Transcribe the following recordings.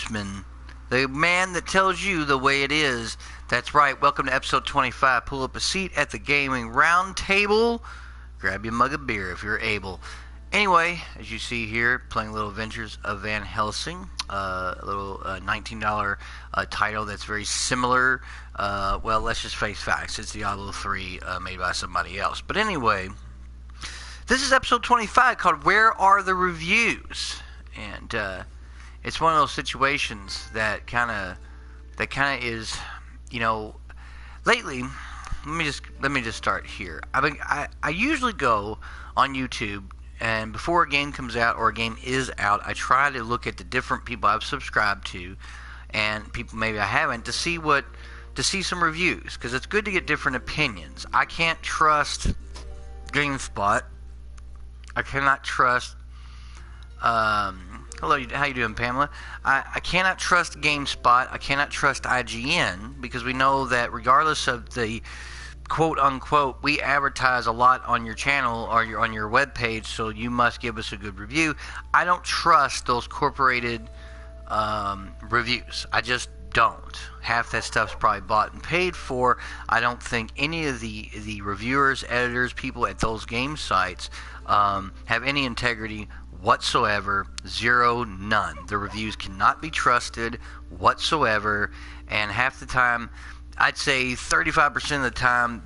spokesman, the man that tells you the way it is. That's right. Welcome to episode 25. Pull up a seat at the gaming round table. Grab your mug of beer if you're able. Anyway, as you see here, playing Little Adventures of Van Helsing, a little $19 title that's very similar. Well, let's just face facts. It's Diablo 3 made by somebody else. But anyway, this is episode 25 called Where Are the Reviews? And it's one of those situations that kind of is, you know, lately. Let me just start here. I usually go on YouTube, and before a game comes out or a game is out, I try to look at the different people I've subscribed to and people maybe I haven't to see some reviews, because it's good to get different opinions. I can't trust GameSpot. I cannot trust hello, how you doing, Pamela? I cannot trust GameSpot. I cannot trust IGN, because we know that regardless of the quote-unquote, we advertise a lot on your channel or on your webpage, so you must give us a good review. I don't trust those corporated reviews. I just don't. Half that stuff's probably bought and paid for. I don't think any of the reviewers, editors, people at those game sites have any integrity whatsoever. Zero, none. The reviews cannot be trusted whatsoever, and half the time, I'd say 35% of the time,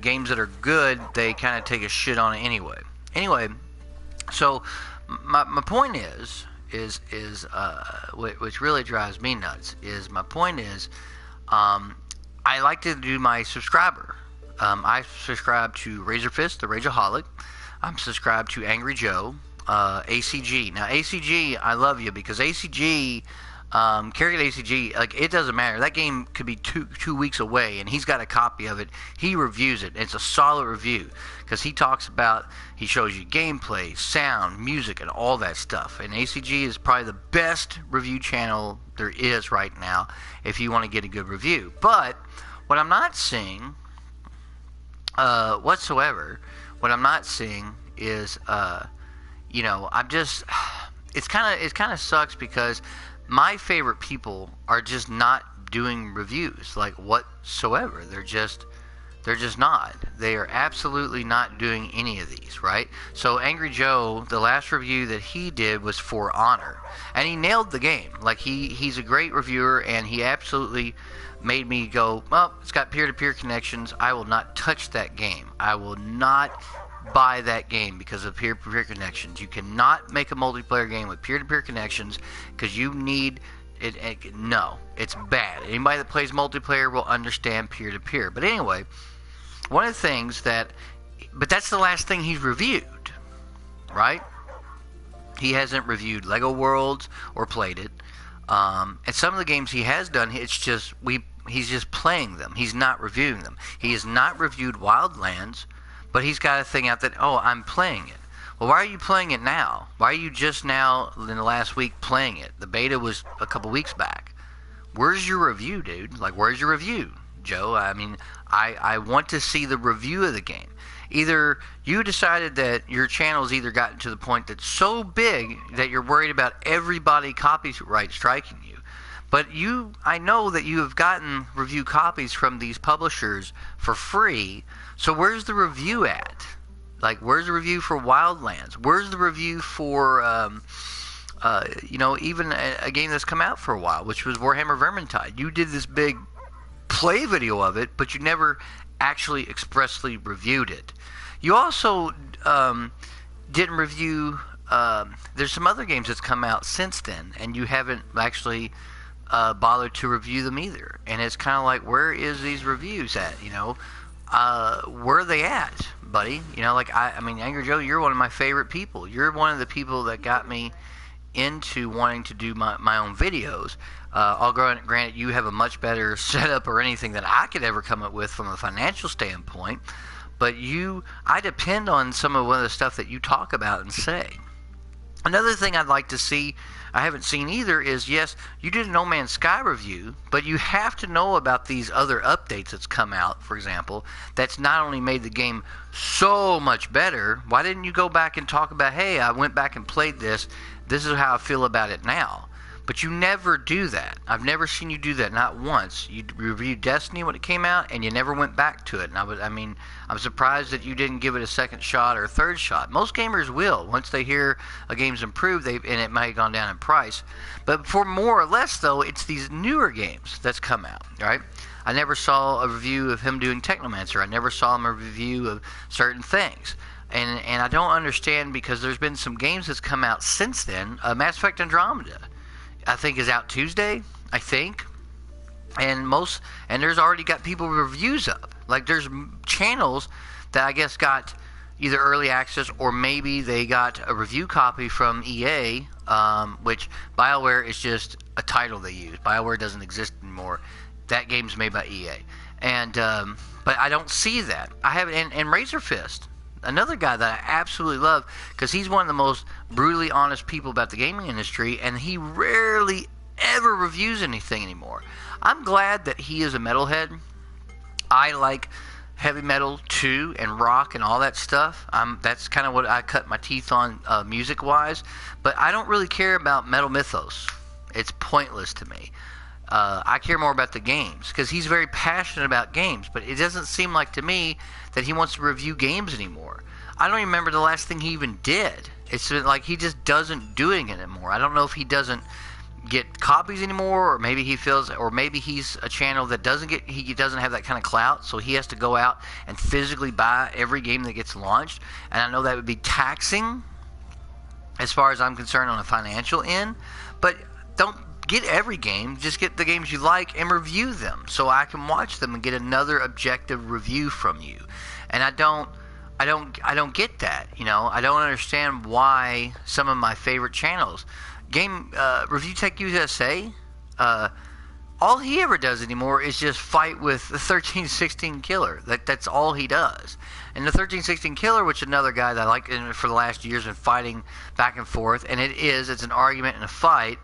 games that are good, they kind of take a shit on it anyway. Anyway, so my point is which really drives me nuts, is my point is, I like to do my subscriber. I subscribe to Razorfist, the Rageaholic. I'm subscribed to Angry Joe, ACG. Now, ACG, I love you, because ACG... Carry ACG, like, it doesn't matter. That game could be two weeks away, and he's got a copy of it. He reviews it. It's a solid review, because he shows you gameplay, sound, music, and all that stuff. And ACG is probably the best review channel there is right now if you want to get a good review. But what I'm not seeing whatsoever, is you know, I'm just, it kind of sucks, because my favorite people are just not doing reviews, like, whatsoever. They're just not. They are absolutely not doing any of these, right? So Angry Joe, the last review that he did was For Honor, and he nailed the game. Like, he's a great reviewer, and he absolutely made me go, well, it's got peer-to-peer connections. I will not touch that game. I will not buy that game because of peer-to-peer connections. You cannot make a multiplayer game with peer-to-peer connections, because you need it. No, it's bad. Anybody that plays multiplayer will understand peer-to-peer. But anyway, one of the things but that's the last thing he's reviewed, right? He hasn't reviewed Lego Worlds or played it. And some of the games he has done, he's just playing them. He's not reviewing them. He has not reviewed Wildlands, but he's got a thing out that, oh, I'm playing it. Well, why are you playing it now? Why are you just now, in the last week, playing it? The beta was a couple weeks back. Where's your review, dude? Like, where's your review, Joe? I mean, I want to see the review of the game. Either you decided that your channel's either gotten to the point that's so big that you're worried about everybody copyright striking you. But I know that you have gotten review copies from these publishers for free. So where's the review at? Like, where's the review for Wildlands? Where's the review for, you know, even a game that's come out for a while, which was Warhammer Vermintide? You did this big play video of it, but you never actually expressly reviewed it. You also didn't review. There's some other games that's come out since then, and you haven't actually bothered to review them either. And it's kind of like, where is these reviews at? You know, where are they at, buddy? You know, like, I mean, Angry Joe, you're one of my favorite people. You're one of the people that got me into wanting to do my own videos. Granted, you have a much better setup or anything that I could ever come up with from a financial standpoint, but I depend on some of the stuff that you talk about and say. Another thing I'd like to see, I haven't seen either, is, yes, you did a No Man's Sky review, but you have to know about these other updates that's come out, for example, that's not only made the game so much better. Why didn't you go back and talk about, hey, I went back and played this, this is how I feel about it now? But you never do that. I've never seen you do that, not once. You reviewed Destiny when it came out, and you never went back to it. And I'm surprised that you didn't give it a second shot or a third shot. Most gamers will. Once they hear a game's improved, and it might have gone down in price. But for more or less, though, it's these newer games that's come out, right? I never saw a review of him doing Technomancer. I never saw him a review of certain things. And I don't understand, because there's been some games that's come out since then. Mass Effect Andromeda, I think, is out Tuesday, I think. And there's already got people reviews up. Like, there's channels that I guess got either early access, or maybe they got a review copy from EA, which BioWare is just a title they use. BioWare doesn't exist anymore. That game's made by EA. And but I don't see that. I have and Razor Fist, another guy that I absolutely love, because he's one of the most brutally honest people about the gaming industry, and he rarely ever reviews anything anymore. I'm glad that he is a metalhead. I like heavy metal too, and rock and all that stuff. That's kind of what I cut my teeth on music-wise. But I don't really care about Metal Mythos. It's pointless to me. I care more about the games, because he's very passionate about games, but it doesn't seem like to me that he wants to review games anymore. I don't even remember the last thing he even did. It's like he just doesn't doing it anymore. I don't know if he doesn't get copies anymore, or maybe he feels, or maybe he's a channel that he doesn't have that kind of clout, so he has to go out and physically buy every game that gets launched. And I know that would be taxing as far as I'm concerned on a financial end, but don't get every game. Just get the games you like and review them, so I can watch them and get another objective review from you. And I don't get that. I don't understand why some of my favorite channels, Review Tech USA, all he ever does anymore is just fight with the 1316 Killer. That's all he does. And the 1316 Killer, which is another guy that I like for the last years, been fighting back and forth, and it's an argument and a fight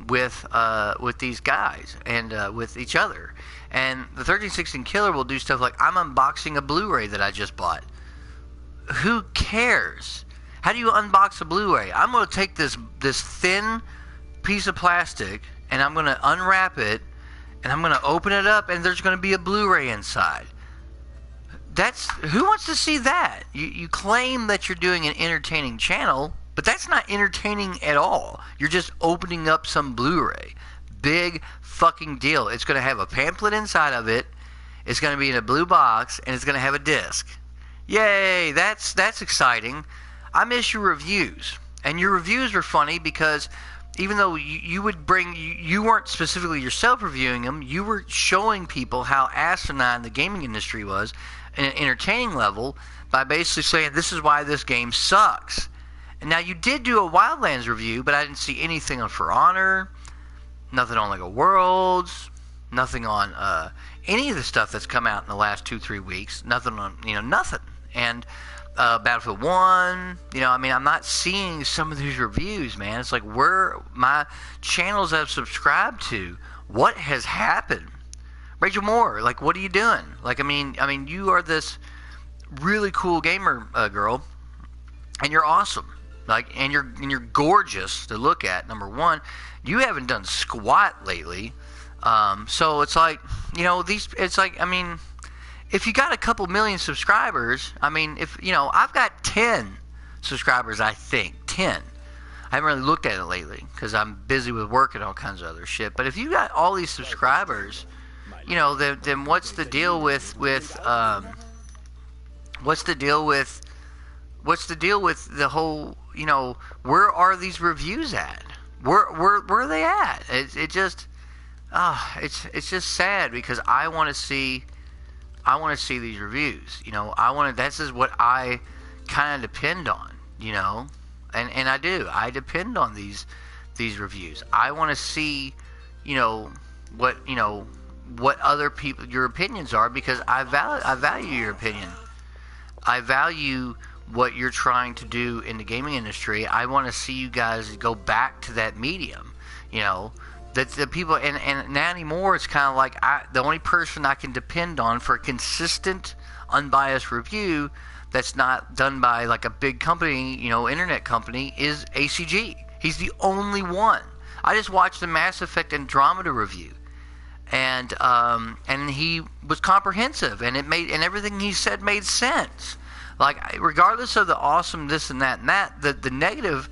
with these guys and with each other. And the 1316 Killer will do stuff like, I'm unboxing a Blu-ray that I just bought. Who cares? How do you unbox a Blu-ray? I'm going to take this thin piece of plastic, and I'm going to unwrap it, and I'm going to open it up, and there's going to be a Blu-ray inside. Who wants to see that? You claim that you're doing an entertaining channel, but that's not entertaining at all. You're just opening up some Blu-ray. Big fucking deal. It's going to have a pamphlet inside of it. It's going to be in a blue box, and it's going to have a disc. Yay! That's exciting. I miss your reviews. And your reviews were funny because even though you weren't specifically yourself reviewing them, you were showing people how asinine the gaming industry was at an entertaining level by basically saying, this is why this game sucks. And now you did do a Wildlands review, but I didn't see anything on For Honor, nothing on LEGO Worlds, nothing on any of the stuff that's come out in the last 2-3 weeks. Nothing on, nothing. And Battlefield 1, I'm not seeing some of these reviews, man. It's like, where my channels I've subscribed to, what has happened? Rachel Moore, like, what are you doing? Like, you are this really cool gamer girl, and you're awesome. Like, and you're gorgeous to look at. Number one, you haven't done squat lately, so it's like, if you got a couple million subscribers, I've got 10 subscribers, I think 10. I haven't really looked at it lately because I'm busy with work and all kinds of other shit. But if you got all these subscribers, then what's the deal with the whole, where are these reviews at? Where are they at? It's just sad, because I want to see these reviews. This is what I kind of depend on, and I do. I depend on these reviews. I want to see, what other people, your opinions are, because I value your opinion. I value what you're trying to do in the gaming industry. I want to see you guys go back to that medium, that the people, and now anymore, it's kind of like the only person I can depend on for a consistent, unbiased review that's not done by like a big company, internet company, is ACG. He's the only one. I just watched the Mass Effect Andromeda review, and he was comprehensive, and everything he said made sense. Like, regardless of the awesome this and that, the negative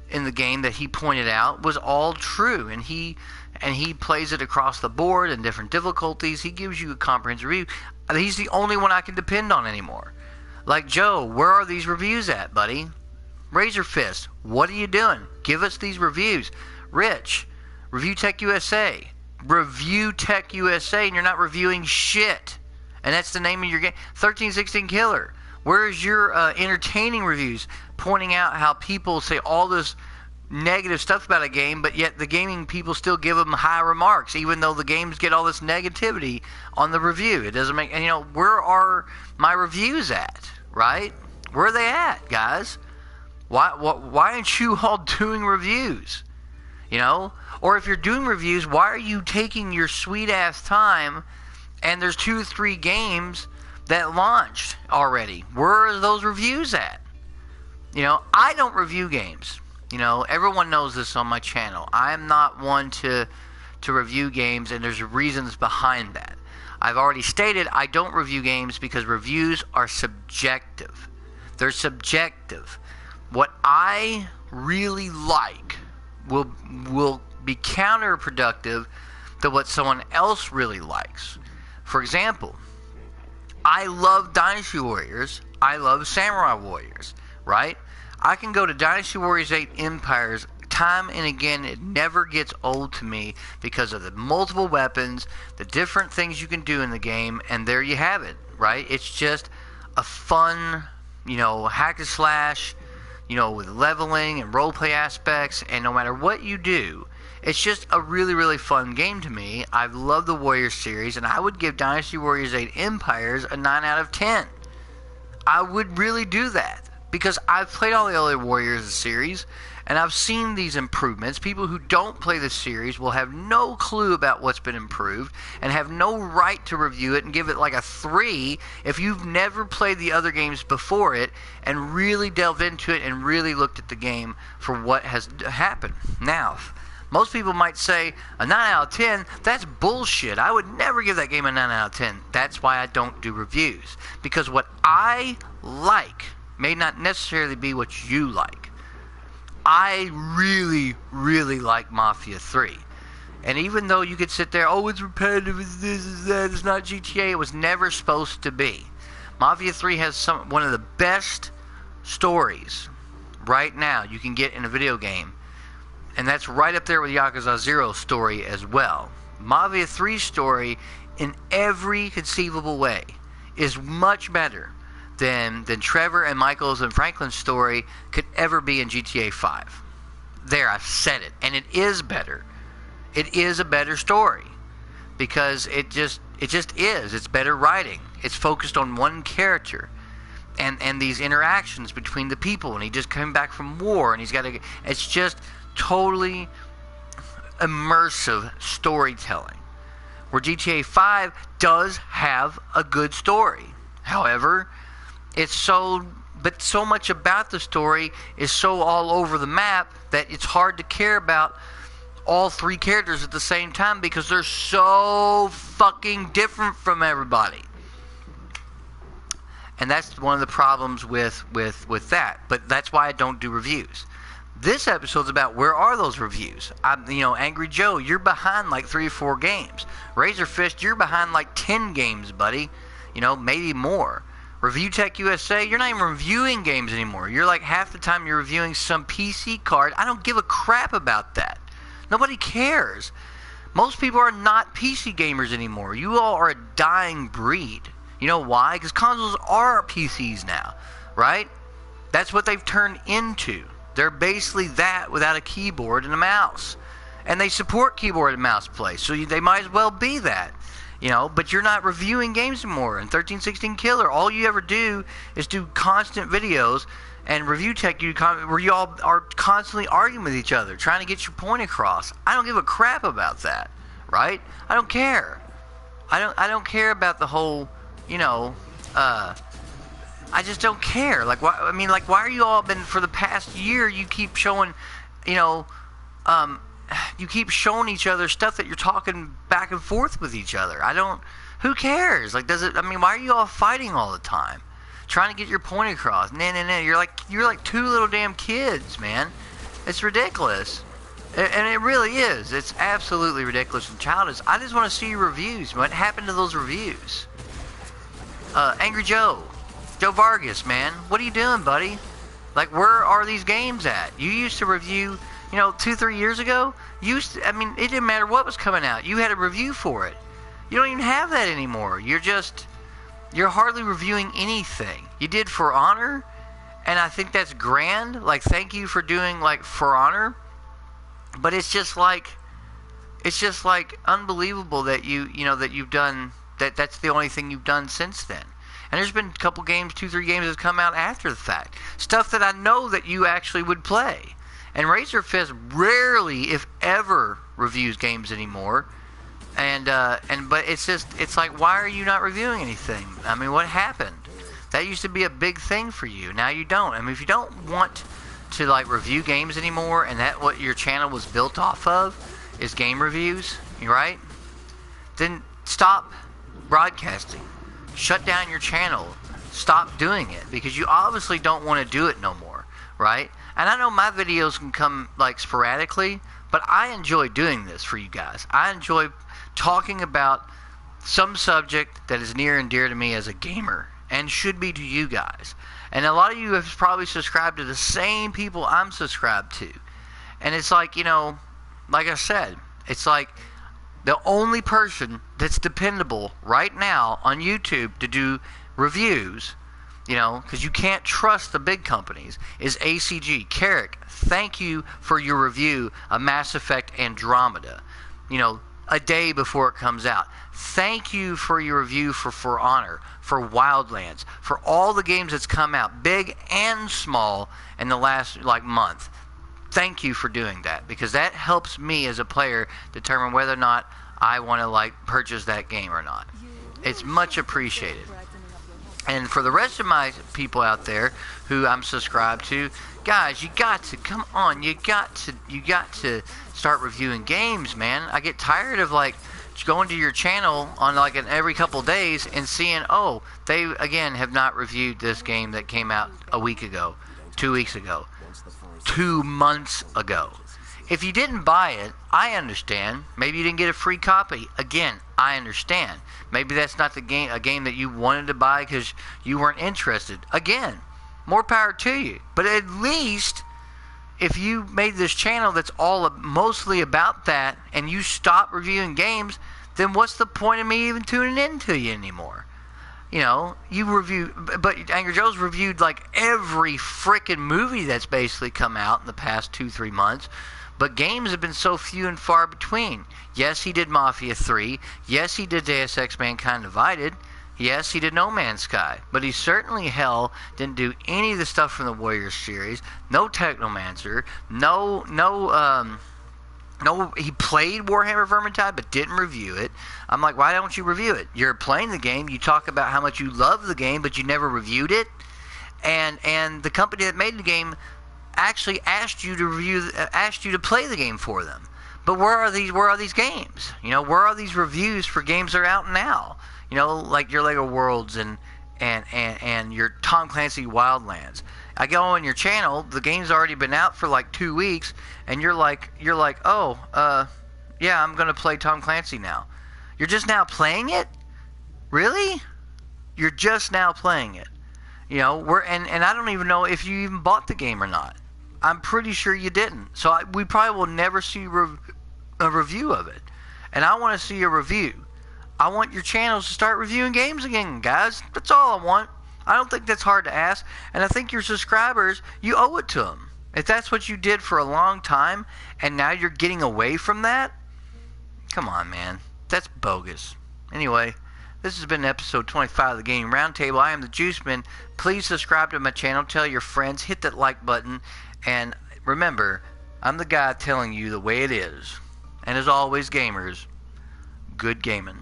in the game that he pointed out was all true, and he plays it across the board in different difficulties. He gives you a comprehensive review. He's the only one I can depend on anymore. Like, Joe, where are these reviews at, buddy? Razor Fist, what are you doing? Give us these reviews. Rich, Review Tech USA. Review Tech USA, and you're not reviewing shit. And that's the name of your game. 1316 Killer. Where's your entertaining reviews pointing out how people say all this negative stuff about a game, but yet the gaming people still give them high remarks, even though the games get all this negativity on the review? It doesn't make... And, where are my reviews at, right? Where are they at, guys? Why aren't you all doing reviews? Or if you're doing reviews, why are you taking your sweet-ass time and there's 2-3 games that launched already? Where are those reviews at? I don't review games. Everyone knows this on my channel. I'm not one to review games, and there's reasons behind that. I've already stated I don't review games because reviews are subjective. They're subjective. What I really like will be counterproductive to what someone else really likes. For example, I love Dynasty Warriors. I love Samurai Warriors, right? I can go to Dynasty Warriors 8 Empires time and again. It never gets old to me because of the multiple weapons, the different things you can do in the game, and there you have it, right? It's just a fun, hack and slash, with leveling and roleplay aspects, and no matter what you do, it's just a really, really fun game to me. I've loved the Warriors series, and I would give Dynasty Warriors 8 Empires a 9 out of 10. I would really do that, because I've played all the other Warriors series, and I've seen these improvements. People who don't play the series will have no clue about what's been improved and have no right to review it and give it like a 3 if you've never played the other games before it and really delved into it and really looked at the game for what has happened. Now, most people might say a 9 out of 10, that's bullshit. I would never give that game a 9 out of 10. That's why I don't do reviews, because what I like may not necessarily be what you like. I really, really like Mafia 3. And even though you could sit there, it's repetitive, it's this, it's that, it's not GTA, it was never supposed to be. Mafia 3 has one of the best stories right now you can get in a video game. And that's right up there with Yakuza 0's story as well. Mafia 3's story, in every conceivable way, is much better than Trevor and Michael's and Franklin's story could ever be in GTA 5. There, I've said it. And it is better. It is a better story. Because it just is. It's better writing. It's focused on one character. And these interactions between the people. And he just came back from war. And it's just totally immersive storytelling. Where GTA 5 does have a good story. However, so much about the story is so all over the map that it's hard to care about all 3 characters at the same time because they're so fucking different from everybody. And that's one of the problems with that. But that's why I don't do reviews. This episode's about where are those reviews. Angry Joe, you're behind like 3 or 4 games. Razor Fist, you're behind like 10 games, buddy. Maybe more. Review Tech USA, you're not even reviewing games anymore. You're like half the time you're reviewing some PC card. I don't give a crap about that. Nobody cares. Most people are not PC gamers anymore. You all are a dying breed. You know why? Because consoles are PCs now, right? That's what they've turned into. They're basically that without a keyboard and a mouse. And they support keyboard and mouse play, so they might as well be that. But you're not reviewing games anymore. In 1316 Killer, all you ever do is do constant videos, and Review Tech, where you all are constantly arguing with each other, trying to get your point across. I don't give a crap about that, right? I don't care. I don't care about the whole, I just don't care. Why are you all been, for the past year, you keep showing, you keep showing each other stuff that you're talking back and forth with each other. Who cares? Like, why are you all fighting all the time? Trying to get your point across. No. You're like two little damn kids, man. It's ridiculous. And it really is. It's absolutely ridiculous and childish. I just want to see your reviews. What happened to those reviews? Angry Joe Vargas, man. What are you doing, buddy? Like, where are these games at? You used to review, 2-3 years ago. It didn't matter what was coming out. You had a review for it. You don't even have that anymore. You're hardly reviewing anything. You did For Honor, and I think that's grand. Like, thank you for doing, like, For Honor. But it's just like unbelievable that that you've done that's the only thing you've done since then. And there's been a couple games, 2-3 games that have come out after the fact. Stuff that I know that you actually would play. And Razor Fist rarely, if ever, reviews games anymore. But it's like, why are you not reviewing anything? I mean, what happened? That used to be a big thing for you. Now you don't. I mean, if you don't want to like review games anymore, and that what your channel was built off of is game reviews, right? Then stop broadcasting. Shut down your channel. Stop doing it, because you obviously don't want to do it no more, right? And I know my videos can come like sporadically, but I enjoy doing this for you guys. I enjoy talking about some subject that is near and dear to me as a gamer, and should be to you guys. And a lot of you have probably subscribed to the same people I'm subscribed to. And it's like, like I said, it's like the only person that's dependable right now on YouTube to do reviews, because you can't trust the big companies, is ACG. Carrick, thank you for your review of Mass Effect Andromeda, a day before it comes out. Thank you for your review for Honor, for Wildlands, for all the games that's come out, big and small, in the last month. Thank you for doing that, because that helps me as a player determine whether or not I want to purchase that game or not. It's much appreciated. And for the rest of my people out there who I'm subscribed to, guys, you got to start reviewing games, man. I get tired of going to your channel on an every couple days and seeing, oh, they again have not reviewed this game that came out a week ago, 2 weeks ago, 2 months ago. If you didn't buy it, I understand. Maybe you didn't get a free copy. Again, I understand. Maybe that's not a game that you wanted to buy because you weren't interested. Again, more power to you. But at least if you made this channel that's mostly about that, and you stop reviewing games, then what's the point of me even tuning into you anymore? You review, but Angry Joe's reviewed every freaking movie that's basically come out in the past 2-3 months. But games have been so few and far between. Yes, he did Mafia 3. Yes, he did Deus Ex Mankind Divided. Yes, he did No Man's Sky. But he certainly, didn't do any of the stuff from the Warriors series. No Technomancer. No, he played Warhammer Vermintide, but didn't review it. I'm like, why don't you review it? You're playing the game. You talk about how much you love the game, but you never reviewed it. And the company that made the game actually asked you to play the game for them. But where are these games? Where are these reviews for games that are out now? Like your Lego Worlds and your Tom Clancy Wildlands. I go on your channel, the game's already been out for 2 weeks, and you're like, oh, yeah, I'm gonna play Tom Clancy now. You're just now playing it? Really? You're just now playing it. And I don't even know if you even bought the game or not. I'm pretty sure you didn't. So we probably will never see a review of it. And I want to see a review. I want your channels to start reviewing games again, guys. That's all I want. I don't think that's hard to ask. And I think your subscribers, you owe it to them. If that's what you did for a long time, and now you're getting away from that, come on, man. That's bogus. Anyway, this has been episode 25 of the Gaming Roundtable. I am the Juiceman. Please subscribe to my channel. Tell your friends. Hit that like button. And remember, I'm the guy telling you the way it is. And as always, gamers, good gaming.